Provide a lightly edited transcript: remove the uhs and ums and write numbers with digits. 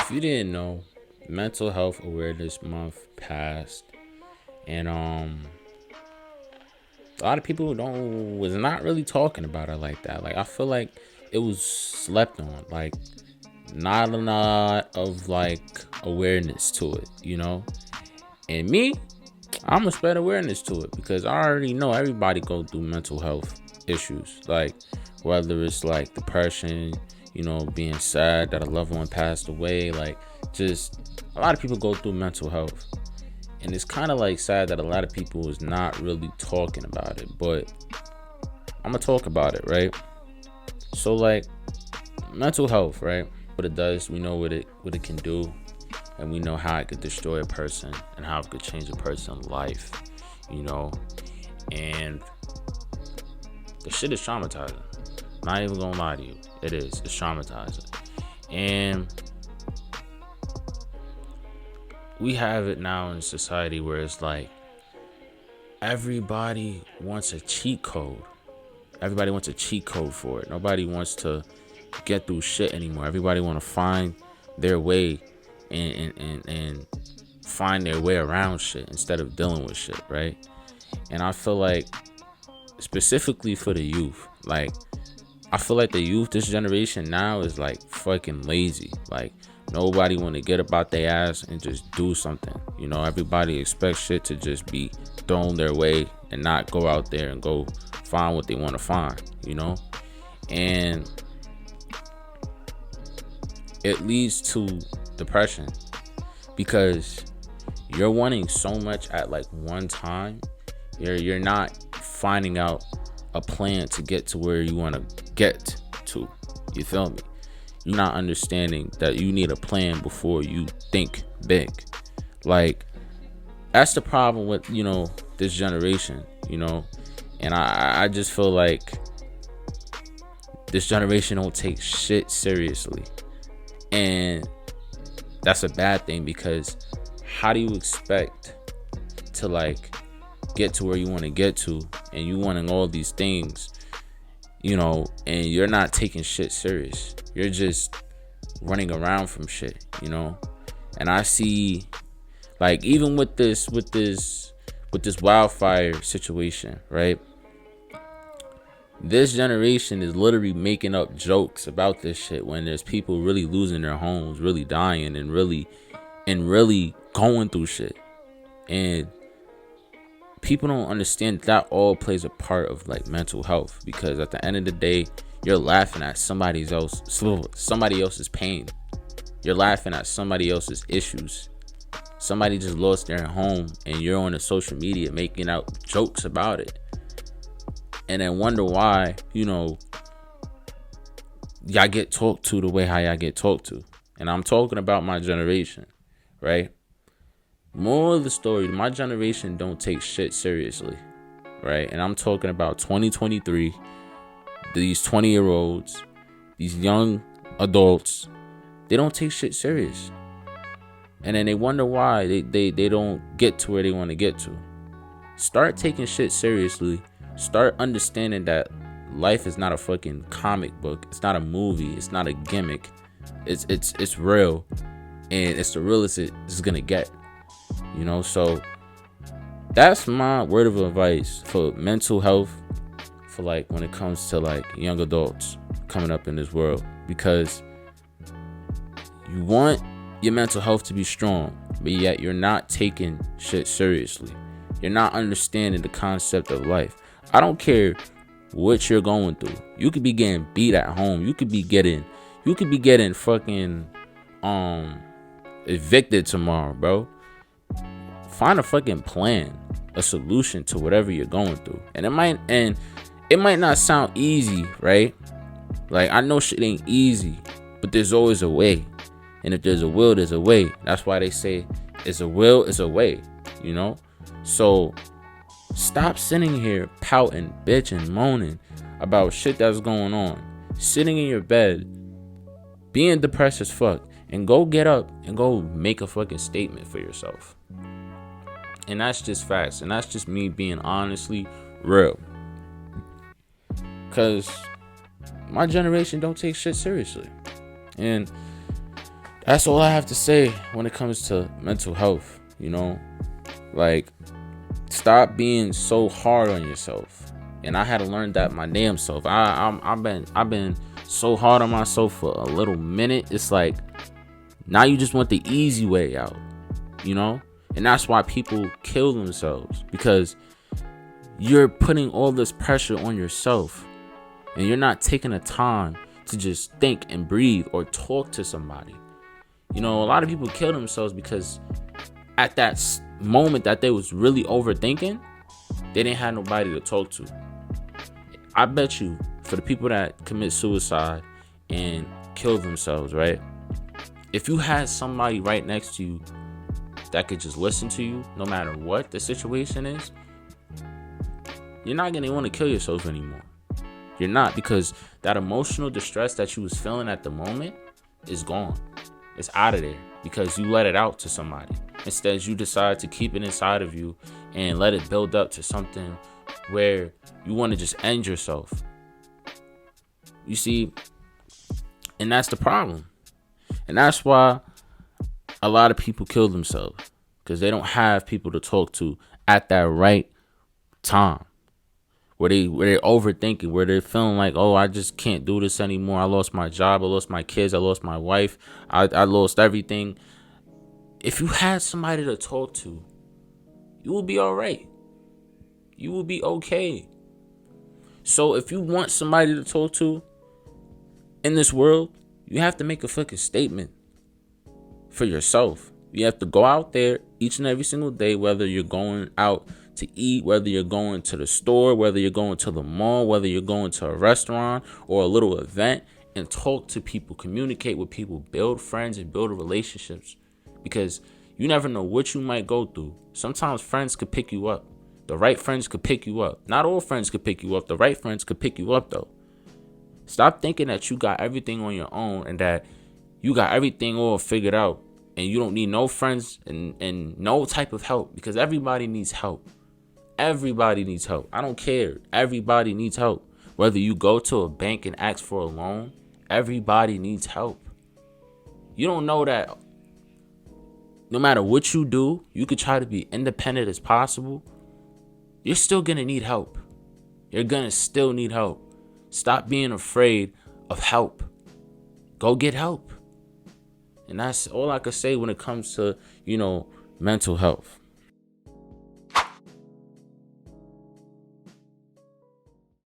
if you didn't know, Mental Health Awareness Month passed, and a lot of people don't was not really talking about it like that. Like I feel like it was slept on. Like not a lot of like awareness to it, you know. And me, I'm gonna spread awareness to it because I already know everybody go through mental health issues. Like whether it's like depression, being sad that a loved one passed away, like just a lot of people go through mental health. And it's kind of like sad that a lot of people is not really talking about it, but I'm gonna talk about it, right? So like mental health, right? What it does, we know what it can do, and we know how it could destroy a person and how it could change a person's life, you know. And the shit is traumatizing. Not even gonna lie to you, it is. It's traumatizing, and we have it now in society where it's like everybody wants a cheat code. Everybody wants a cheat code for it. Nobody wants to get through shit anymore. Everybody want to find their way and find their way around shit instead of dealing with shit, right? And I feel like specifically for the youth, like I feel like the youth this generation now is like fucking lazy. Like nobody want to get up out their ass and just do something. Everybody expects shit to just be thrown their way and not go out there and go find what they want to find, and it leads to depression because you're wanting so much at like one time. You're not finding out a plan to get to where you want to get to. You feel me? You're not understanding that you need a plan before you think big. Like that's the problem with this generation, and I just feel like this generation don't take shit seriously, and that's a bad thing because how do you expect to like get to where you want to get to and you wanting all these things, and you're not taking shit serious. You're just running around from shit, and I see like even with this wildfire situation, right? This generation is literally making up jokes about this shit when there's people really losing their homes, really dying, and really going through shit. And people don't understand that all plays a part of like mental health, because at the end of the day, you're laughing at somebody else's pain. You're laughing at somebody else's issues. Somebody just lost their home and you're on the social media making out jokes about it. And then wonder why, y'all get talked to the way how y'all get talked to. And I'm talking about my generation, right? Moral of the story, my generation don't take shit seriously, right? And I'm talking about 2023, these 20-year-olds, these young adults, they don't take shit serious. And then they wonder why they don't get to where they want to get to. Start taking shit seriously. Start understanding that life is not a fucking comic book. It's not a movie. It's not a gimmick. It's real, and it's the realest it's gonna get. So that's my word of advice for mental health, for like when it comes to like young adults coming up in this world, because you want your mental health to be strong, but yet you're not taking shit seriously. You're not understanding the concept of life. I don't care what you're going through. You could be getting beat at home. You could be getting fucking evicted tomorrow, bro. Find a fucking plan, a solution to whatever you're going through. And it might not sound easy, right? Like I know shit ain't easy, but there's always a way. And if there's a will, there's a way. That's why they say it's a will, it's a way, So stop sitting here pouting, bitching, moaning about shit that's going on. Sitting in your bed, being depressed as fuck, and go get up and go make a fucking statement for yourself. And that's just facts. And that's just me being honestly real. Because my generation don't take shit seriously. And That's all I have to say when it comes to mental health. Like, stop being so hard on yourself. And I had to learn that my damn self. I've been so hard on myself for a little minute. It's like now you just want the easy way out, and that's why people kill themselves, because you're putting all this pressure on yourself and you're not taking the time to just think and breathe or talk to somebody. A lot of people kill themselves because at that moment that they was really overthinking, they didn't have nobody to talk to. I bet you, for the people that commit suicide and kill themselves, right? If you had somebody right next to you that could just listen to you no matter what the situation is, you're not going to want to kill yourself anymore. You're not, because that emotional distress that you was feeling at the moment is gone. It's out of there because you let it out to somebody. Instead, you decide to keep it inside of you and let it build up to something where you want to just end yourself. You see, and that's the problem. And that's why a lot of people kill themselves, because they don't have people to talk to at that right time. Where they're overthinking, where they're feeling like, oh, I just can't do this anymore. I lost my job. I lost my kids. I lost my wife. I lost everything. If you had somebody to talk to, you will be all right. You will be okay. So if you want somebody to talk to in this world, you have to make a fucking statement for yourself. You have to go out there each and every single day, whether you're going out to eat, whether you're going to the store, whether you're going to the mall, whether you're going to a restaurant or a little event, and talk to people, communicate with people, build friends and build relationships, because you never know what you might go through. Sometimes friends could pick you up. The right friends could pick you up. Not all friends could pick you up. The right friends could pick you up, though. Stop thinking that you got everything on your own and that you got everything all figured out and you don't need no friends and no type of help, because everybody needs help. Everybody needs help. I don't care. Everybody needs help. Whether you go to a bank and ask for a loan, everybody needs help. You don't know that no matter what you do, you could try to be independent as possible. You're still going to need help. You're going to still need help. Stop being afraid of help. Go get help. And that's all I could say when it comes to, mental health.